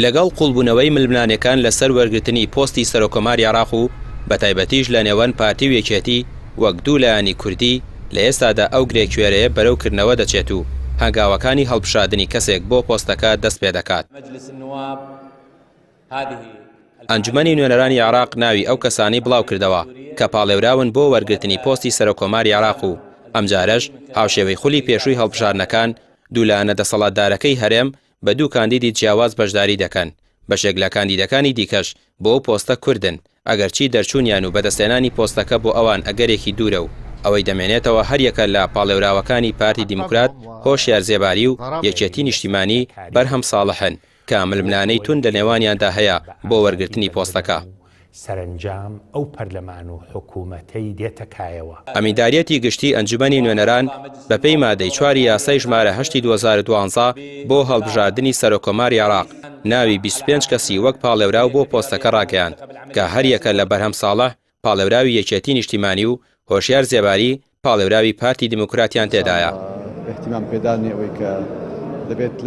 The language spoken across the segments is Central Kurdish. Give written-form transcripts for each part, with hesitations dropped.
لەگەڵ قوڵبوونەوەی ململانەکان لەسەر وەرگرتنی پۆستی سەرۆکۆماری عێراق و بەتایبەتیش لە نێوان پارتی و یەکێتی وەک دوو لایەنی کوردی لە ئێستادا ئەو گرێکوێرەیە بەرەوکردنەوە دەچێت و هەنگاوەکانی هەڵبژاردننی کەسێک بۆ پۆستەکە دەست پێ دەکات. ئەنجومەنی نوێنەرانی عێراق ناوی ئەو کەسانی بڵاو کردەوە کە پاڵێوراون بۆ وەرگرتنی پۆستی سەرۆکۆماری عێراق و ئەمجارەش هاوشێوەی خولی پێشووی هەڵبژاردنەکان دوو لایەنە دەسەڵاتدارەکەی هەرێم بە دوو کاندیدی جیاواز بەشداری دەکەن. بەشێک لە کاندیدەکانی دیکەش بۆ ئەو پۆستە کوردن ئەگەرچی دەرچوونیان و بەدەستێنانی پۆستەکە بۆ ئەوان ئەگەرێکی دوورە و ئەوەی دەمێنێتەوە هەریەکە لە پاڵێوراوەکانی پارتی دیموکرات هۆشیار زێباری و یەکێتی نیشتیمانی بەرهەم ساڵحن کە ململانەی تون لە نێوانیاندا هەیە بۆ وەرگرتنی پۆستەکە. سەرنجام ئەو پەرلەمان و حکوومەتەی دێتەکایەوە. ئەمینداریەتی گشتی ئەنجومەنی نوێنەران بەپێی مادەی 4 یاسای ژمارە 8 2012 بۆ هەڵبژاردننی سەرۆکۆماری عێراق ناوی 25 کەسی وەک پاڵێوراو بۆ پۆستەکە ڕاگەیاند کە هەریەکە لە بەرهەم ساڵح پاڵێوراوی یەکێتی نیشتیمانی و هۆشیار زێباری پاڵێوراوی پارتی دیموکراتیان تێدایە.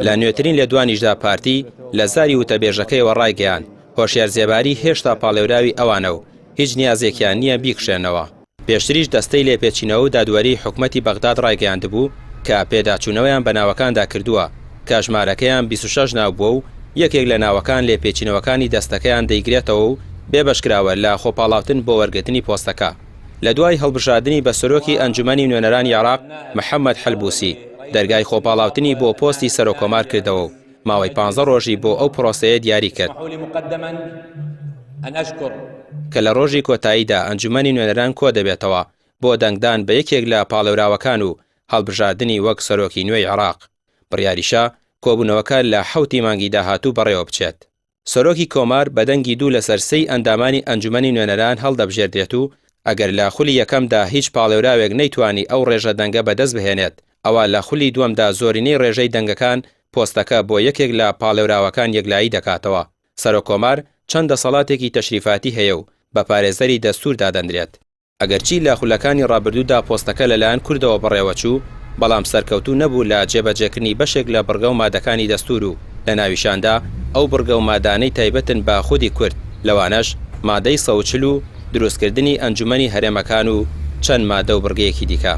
لە نوێترین لە دوانیشدا پارتی لە زاری وتەبێژەکەیەوە ڕایگەیاند هۆشیار زێباری هێشتا پاڵێوراوی ئەوانە و هیچ نیازێکیان نییە بیکشێنەوە. پێشتریش دەستەی لێپێچینەوە و دادوەری حکومەتی بەغداد ڕایگەیاندبوو کە پێداچوونەوەیان بە ناوەکاندا کردووە کە ژمارەکەیان 26 ناو بووە و یەکێک لە ناوەکان لێپێچینەوەکانی دەستەکەیان دەیگرێتەوە و بێبەشکراوە لە خۆپاڵاوتن بۆ وەرگرتنی پۆستەکە. لە دوای هەڵبژاردننی بە سەرۆکی ئەنجومەنی نوێنەرانی عێراق محەممەد حەلبوسی دەرگای خۆپاڵاوتنی بۆ پۆستی سەرۆکۆمار کردەوە و ماوەی 15 ڕۆژی بۆ ئەو پرۆسەیە دیاری کرد کە لە ڕۆژی کۆتاییدا ئەنجومەنی نوێنەران کۆ دەبێتەوە بۆ دەنگدان بە یەکێک لە پاڵێوراوەکان و هەڵبژاردننی وەک سەرۆکی نوێی عێراق. بڕیاریشە کۆبوونەوەکە لە 7 مانگی داهاتوو بەڕێوە بچێت. سەرۆکی کۆمار بە دەنگی دوو لەسەر 3 ئەندامانی ئەنجومەنی نوێنەران هەڵدەبژێردرێت و ئەگەر لە خولی یەکەمدا هیچ پاڵێوراوێک نەیتوانی ئەو ڕێژە دەنگە بەدەست بهێنێت ئەوە لە خولی دووەمدا زۆرینەی ڕێژەی دەنگەکان پۆستەکە بۆ یەکێک لە پاڵێوراوەکان یەکلایی دەکاتەوە. سەرۆکۆمار چەند دەسەڵاتێکی تەشریفاتی هەیە و بە پارێزەری دەستور دادەنرێت. ئەگەرچی لە خولەکانی ڕابردوودا پۆستەکە لەلایەن کوردەوە بەڕێوە چوو بەڵام سەرکەوتوو نەبوو لە جێبەجێکردنی بەشێک لە بڕگە و مادەکانی دەستور و لە ناویشاندا ئەو بڕگە و مادانەی تایبەتن بە خودی کورد لەوانەش مادەی 140 و دروستکردنی ئەنجومەنی هەرێمەکان و چەند مادە و بڕگەیەکی دیکە.